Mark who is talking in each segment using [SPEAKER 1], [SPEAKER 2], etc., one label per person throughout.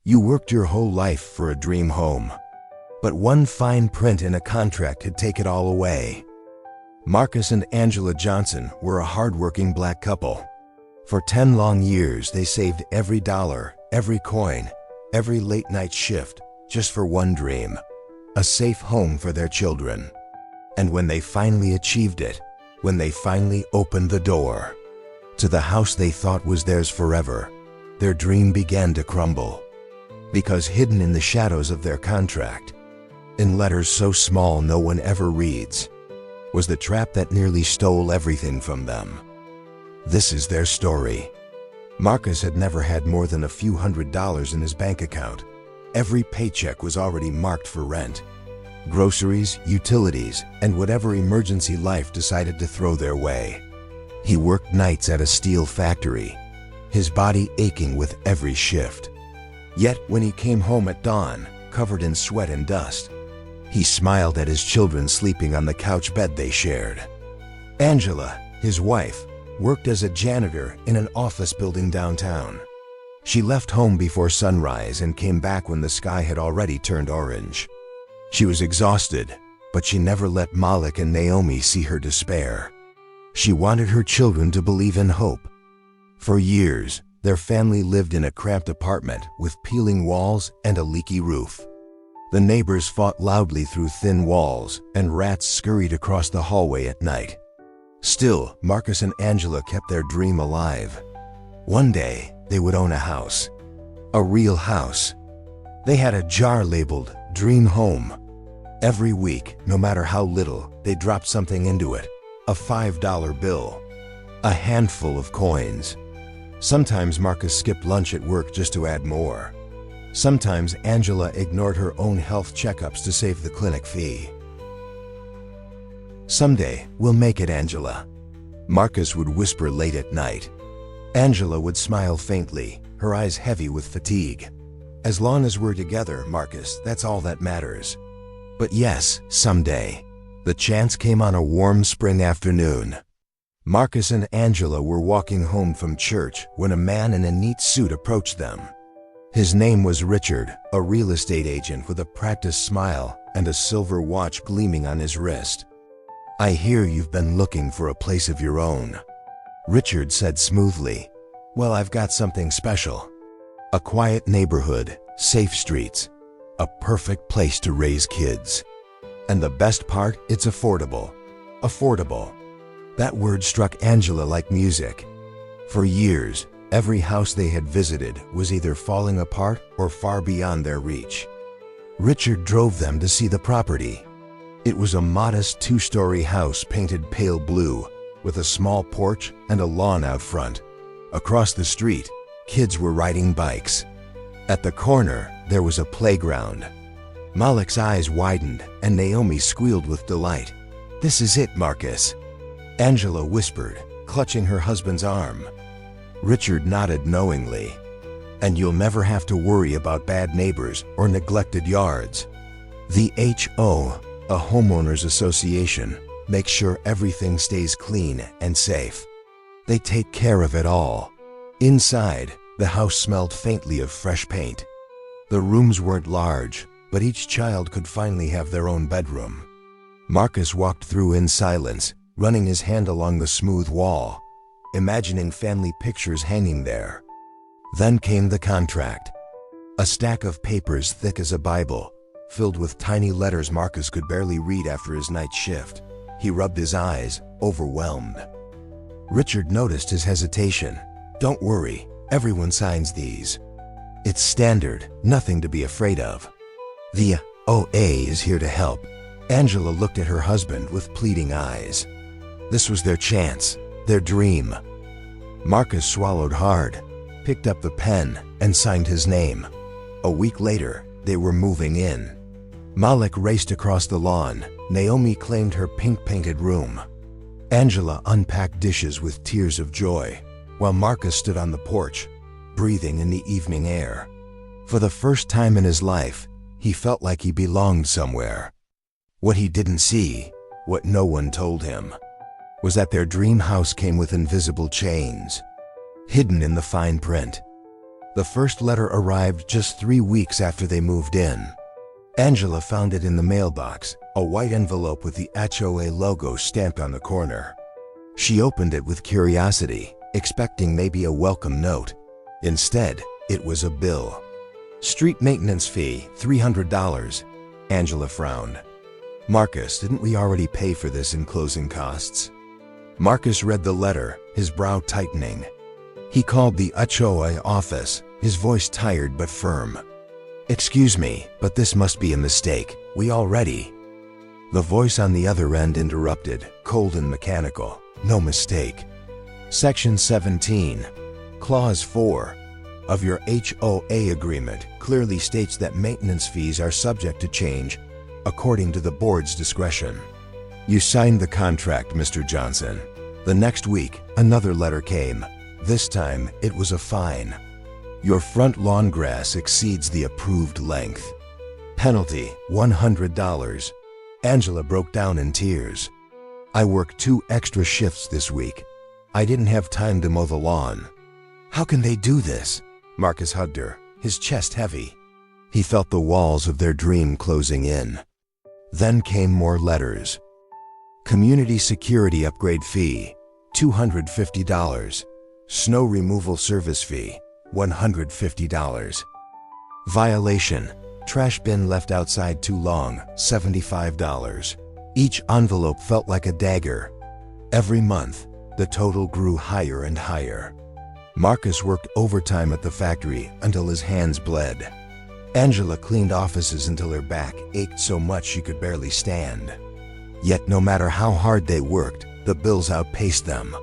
[SPEAKER 1] You worked your whole life for a dream home, but one fine print in a contract had taken it all away. Marcus and Angela Johnson were a hard-working black couple. For 10 long years, they saved every dollar, every coin, every late-night shift, just for one dream: a safe home for their children. And when they finally achieved it, when they finally opened the door to the house they thought was theirs forever, their dream began to crumble. Because hidden in the shadows of their contract, in letters so small no one ever reads, was the trap that nearly stole everything from them. This is their story. Marcus had never had more than a few $100s in his bank account. Every paycheck was already marked for rent, groceries, utilities, and whatever emergency life decided to throw their way. He worked nights at a steel factory, his body aching with every shift. Yet when he came home at dawn, covered in sweat and dust, he smiled at his children sleeping on the couch bed they shared. Angela, his wife, worked as a janitor in an office building downtown. She left home before sunrise and came back when the sky had already turned orange. She was exhausted, but she never let Malik and Naomi see her despair. She wanted her children to believe in hope. For years, their family lived in a cramped apartment with peeling walls and a leaky roof. The neighbors fought loudly through thin walls, and rats scurried across the hallway at night. Still, Marcus and Angela kept their dream alive. One day, they would own a house. A real house. They had a jar labeled Dream Home. Every week, no matter how little, they dropped something into it. A $5 bill. A handful of coins. Sometimes Marcus skipped lunch at work just to add more. Sometimes Angela ignored her own health checkups to save the clinic fee. "Someday, we'll make it, Angela," Marcus would whisper late at night. Angela would smile faintly, her eyes heavy with fatigue. "As long as we're together, Marcus, that's all that matters." But yes, someday. The chance came on a warm spring afternoon. Marcus and Angela were walking home from church when a man in a neat suit approached them. His name was Richard, a real estate agent with a practiced smile and a silver watch gleaming on his wrist. "I hear you've been looking for a place of your own," Richard said smoothly. "Well, I've got something special. A quiet neighborhood, safe streets, a perfect place to raise kids. And the best part, it's affordable." Affordable. That word struck Angela like music. For years, every house they had visited was either falling apart or far beyond their reach. Richard drove them to see the property. It was a modest 2-story house painted pale blue, with a small porch and a lawn out front. Across the street, kids were riding bikes. At the corner, there was a playground. Malik's eyes widened and Naomi squealed with delight. "This is it, Marcus," Angela whispered, clutching her husband's arm. Richard nodded knowingly. "And you'll never have to worry about bad neighbors or neglected yards. The HOA, a homeowners association, makes sure everything stays clean and safe. They take care of it all." Inside, the house smelled faintly of fresh paint. The rooms weren't large, but each child could finally have their own bedroom. Marcus walked through in silence, running his hand along the smooth wall, imagining family pictures hanging there. Then came the contract. A stack of papers thick as a Bible, filled with tiny letters Marcus could barely read after his night shift. He rubbed his eyes, overwhelmed. Richard noticed his hesitation. "Don't worry, everyone signs these. It's standard, nothing to be afraid of. The OA is here to help." Angela looked at her husband with pleading eyes. This was their chance, their dream. Marcus swallowed hard, picked up the pen, and signed his name. A week later, they were moving in. Malik raced across the lawn. Naomi claimed her pink-painted room. Angela unpacked dishes with tears of joy, while Marcus stood on the porch, breathing in the evening air. For the first time in his life, he felt like he belonged somewhere. What he didn't see, what no one told him, was that their dream house came with invisible chains, hidden in the fine print. The first letter arrived just 3 weeks after they moved in. Angela found it in the mailbox, a white envelope with the HOA logo stamped on the corner. She opened it with curiosity, expecting maybe a welcome note. Instead, it was a bill. Street maintenance fee, $300. Angela frowned. Marcus, didn't we already pay for this in closing costs? Marcus read the letter, his brow tightening. He called the HOA office, his voice tired but firm. "Excuse me, but this must be a mistake. We already..." The voice on the other end interrupted, cold and mechanical. "No mistake. Section 17, Clause 4 of your HOA agreement clearly states that maintenance fees are subject to change according to the board's discretion. You signed the contract, Mr. Johnson." The next week, another letter came. This time, it was a fine. "Your front lawn grass exceeds the approved length. Penalty, $100. Angela broke down in tears. "I worked 2 extra shifts this week. I didn't have time to mow the lawn." "How can they do this?" Marcus hugged her, his chest heavy. He felt the walls of their dream closing in. Then came more letters. Community security upgrade fee, $250. Snow removal service fee, $150. Violation, trash bin left outside too long, $75. Each envelope felt like a dagger. Every month, the total grew higher and higher. Marcus worked overtime at the factory until his hands bled. Angela cleaned offices until her back ached so much she could barely stand. Yet no matter how hard they worked, the bills outpaced them.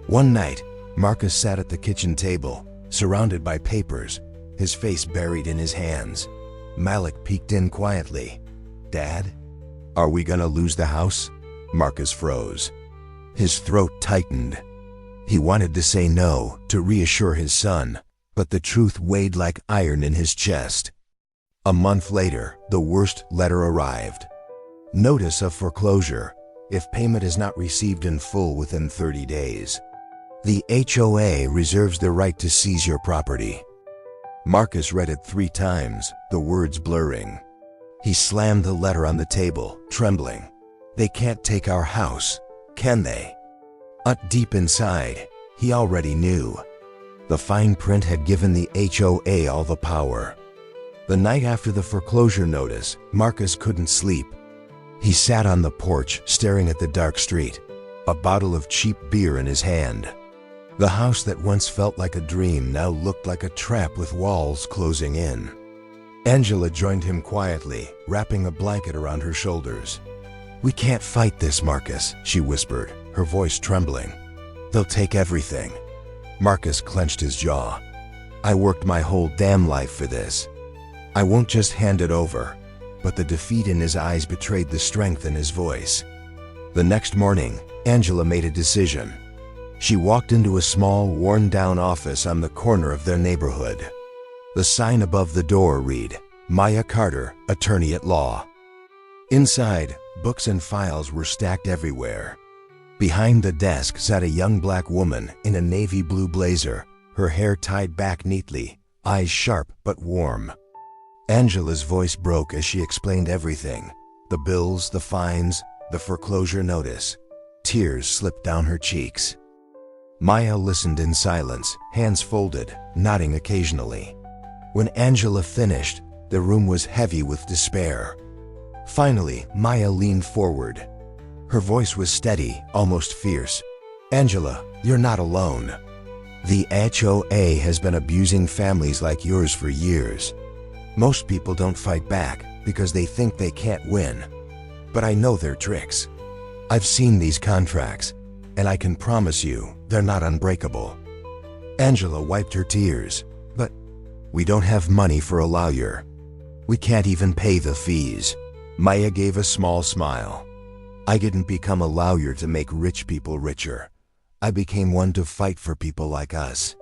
[SPEAKER 1] One night, Marcus sat at the kitchen table, surrounded by papers, his face buried in his hands. Malik peeked in quietly. "Dad, are we gonna lose the house?" Marcus froze. His throat tightened. He wanted to say no, to reassure his son, but the truth weighed like iron in his chest. A month later, the worst letter arrived. Notice of foreclosure, if payment is not received in full within 30 days. The HOA reserves the right to seize your property. Marcus read it 3 times, the words blurring. He slammed the letter on the table, trembling. They can't take our house, can they? Deep inside, he already knew. The fine print had given the HOA all the power. The night after the foreclosure notice, Marcus couldn't sleep. He sat on the porch, staring at the dark street, a bottle of cheap beer in his hand. The house that once felt like a dream now looked like a trap with walls closing in. Angela joined him quietly, wrapping a blanket around her shoulders. "We can't fight this, Marcus," she whispered, her voice trembling. "They'll take everything." Marcus clenched his jaw. "I worked my whole damn life for this. I won't just hand it over." But the defeat in his eyes betrayed the strength in his voice. The next morning, Angela made a decision. She walked into a small, worn-down office on the corner of their neighborhood. The sign above the door read, "Maya Carter, Attorney at Law." Inside, books and files were stacked everywhere. Behind the desk sat a young black woman in a navy blue blazer, her hair tied back neatly, eyes sharp but warm. Angela's voice broke as she explained everything: the bills, the fines, the foreclosure notice. Tears slipped down her cheeks. Maya listened in silence, hands folded, nodding occasionally. When Angela finished, the room was heavy with despair. Finally, Maya leaned forward. Her voice was steady, almost fierce. "Angela, you're not alone. The HOA has been abusing families like yours for years. Most people don't fight back because they think they can't win. But I know their tricks. I've seen these contracts, and I can promise you they're not unbreakable." Angela wiped her tears. "But we don't have money for a lawyer. We can't even pay the fees." Maya gave a small smile. "I didn't become a lawyer to make rich people richer. I became one to fight for people like us.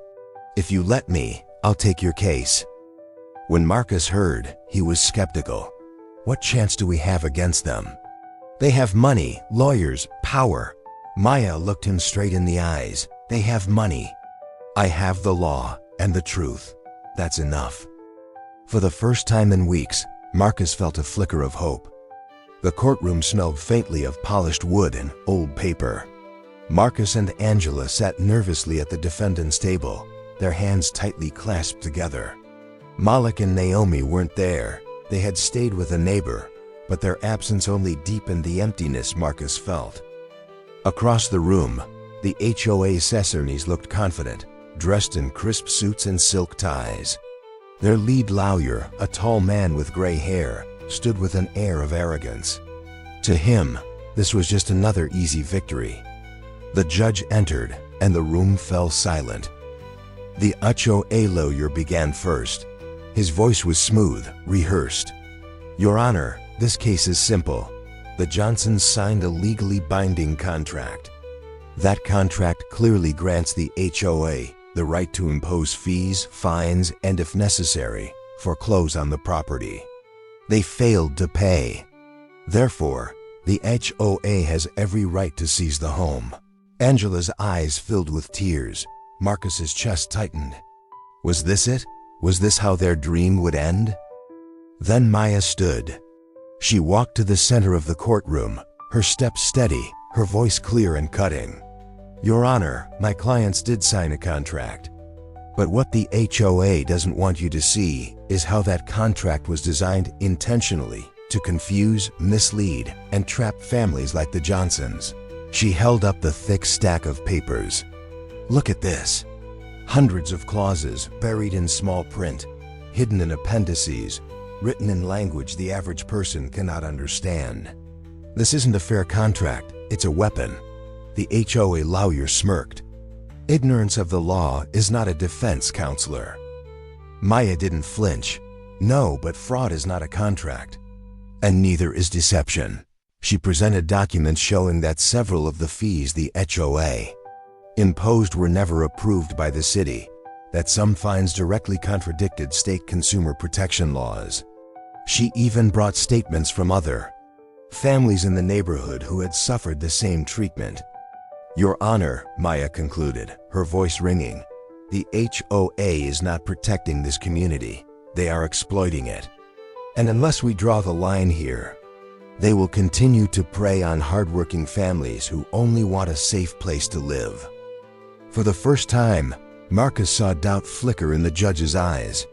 [SPEAKER 1] If you let me, I'll take your case." When Marcus heard, he was skeptical. What chance do we have against them? They have money, lawyers, power. Maya looked him straight in the eyes. They have money. I have the law and the truth. That's enough." For the first time in weeks, Marcus felt a flicker of hope. The courtroom smelled faintly of polished wood and old paper. Marcus and Angela sat nervously at the defendant's table, their hands tightly clasped together. Malik and Naomi weren't there. They had stayed with a neighbor, but their absence only deepened the emptiness Marcus felt. Across the room, the HOA Sessernes looked confident, dressed in crisp suits and silk ties. Their lead lawyer, a tall man with gray hair, stood with an air of arrogance. To him, this was just another easy victory. The judge entered, and the room fell silent. The HOA lawyer began first. His voice was smooth, rehearsed. "Your Honor, this case is simple. The Johnsons signed a legally binding contract. That contract clearly grants the HOA the right to impose fees, fines, and if necessary, foreclose on the property. They failed to pay. Therefore, the HOA has every right to seize the home." Angela's eyes filled with tears. Marcus's chest tightened. Was this it? Was this how their dream would end? Then Maya stood. She walked to the center of the courtroom, her steps steady, her voice clear and cutting. "Your Honor, my clients did sign a contract. But what the HOA doesn't want you to see is how that contract was designed intentionally to confuse, mislead, and trap families like the Johnsons." She held up the thick stack of papers. "Look at this. Hundreds of clauses buried in small print, hidden in appendices, written in language the average person cannot understand. This isn't a fair contract, it's a weapon." The HOA lawyer smirked. "Ignorance of the law is not a defense, counselor." Maya didn't flinch. "No, but fraud is not a contract. And neither is deception." She presented documents showing that several of the fees the HOA imposed were never approved by the city, that some fines directly contradicted state consumer protection laws. She even brought statements from other families in the neighborhood who had suffered the same treatment. "Your Honor," Maya concluded, her voice ringing, "the HOA is not protecting this community. They are exploiting it. And unless we draw the line here, they will continue to prey on hardworking families who only want a safe place to live." For the first time, Marcus saw doubt flicker in the judge's eyes.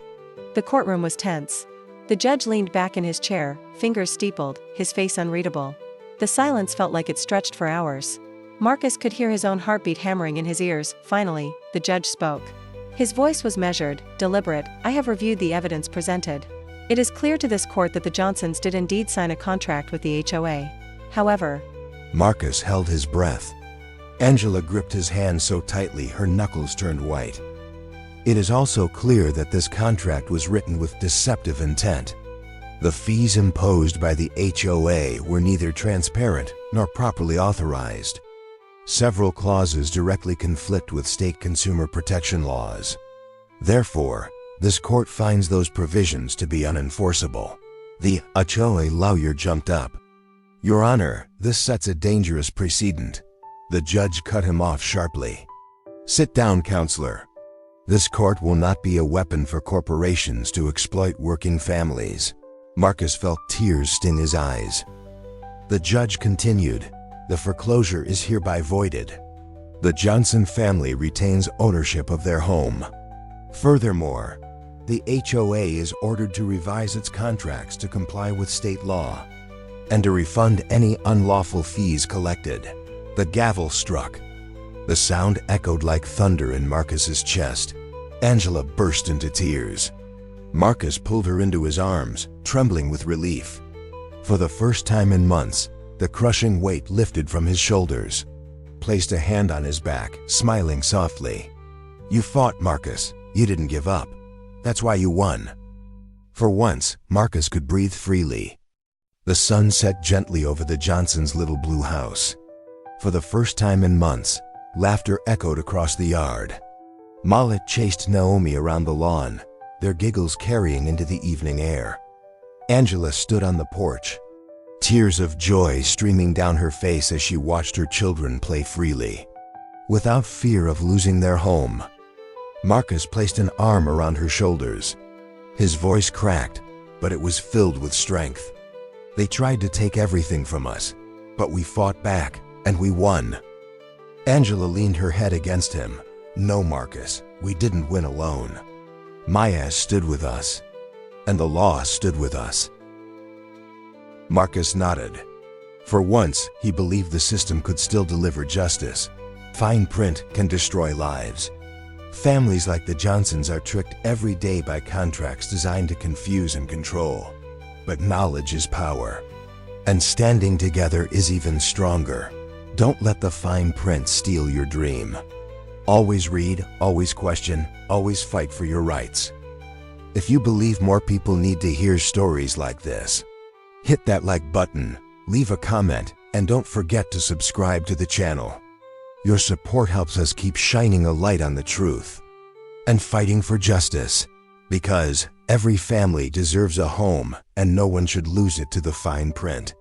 [SPEAKER 2] The courtroom was tense. The judge leaned back in his chair, fingers steepled, his face unreadable. The silence felt like it stretched for hours. Marcus could hear his own heartbeat hammering in his ears. Finally, the judge spoke. His voice was measured, deliberate. "I have reviewed the evidence presented. It is clear to this court that the Johnsons did indeed sign a contract with the HOA. However..."
[SPEAKER 1] Marcus held his breath. Angela gripped his hand so tightly her knuckles turned white. "It is also clear that this contract was written with deceptive intent. The fees imposed by the HOA were neither transparent nor properly authorized. Several clauses directly conflict with state consumer protection laws. Therefore, this court finds those provisions to be unenforceable." The HOA lawyer jumped up. "Your Honor, this sets a dangerous precedent." The judge cut him off sharply. "Sit down, counselor. This court will not be a weapon for corporations to exploit working families." Marcus felt tears sting his eyes. The judge continued, "The foreclosure is hereby voided. The Johnson family retains ownership of their home. Furthermore, the HOA is ordered to revise its contracts to comply with state law and to refund any unlawful fees collected." The gavel struck. The sound echoed like thunder in Marcus's chest. Angela burst into tears. Marcus pulled her into his arms, trembling with relief. For the first time in months, the crushing weight lifted from his shoulders. Placed a hand on his back, smiling softly. "You fought, Marcus. You didn't give up. That's why you won." For once, Marcus could breathe freely. The sun set gently over the Johnsons' little blue house. For the first time in months, laughter echoed across the yard. Malik chased Naomi around the lawn, their giggles carrying into the evening air. Angela stood on the porch, tears of joy streaming down her face as she watched her children play freely, without fear of losing their home. Marcus placed an arm around her shoulders. His voice cracked, but it was filled with strength. They tried to take everything from us, but we fought back, and we won. Angela leaned her head against him. No, Marcus, we didn't win alone. Maya stood with us, and the law stood with us. Marcus nodded. For once, he believed the system could still deliver justice. Fine print can destroy lives. Families like the Johnsons are tricked every day by contracts designed to confuse and control. But knowledge is power. And standing together is even stronger. Don't let the fine print steal your dream. Always read, always question, always fight for your rights. If you believe more people need to hear stories like this, hit that like button, leave a comment, and don't forget to subscribe to the channel. Your support helps us keep shining a light on the truth and fighting for justice, because every family deserves a home and no one should lose it to the fine print.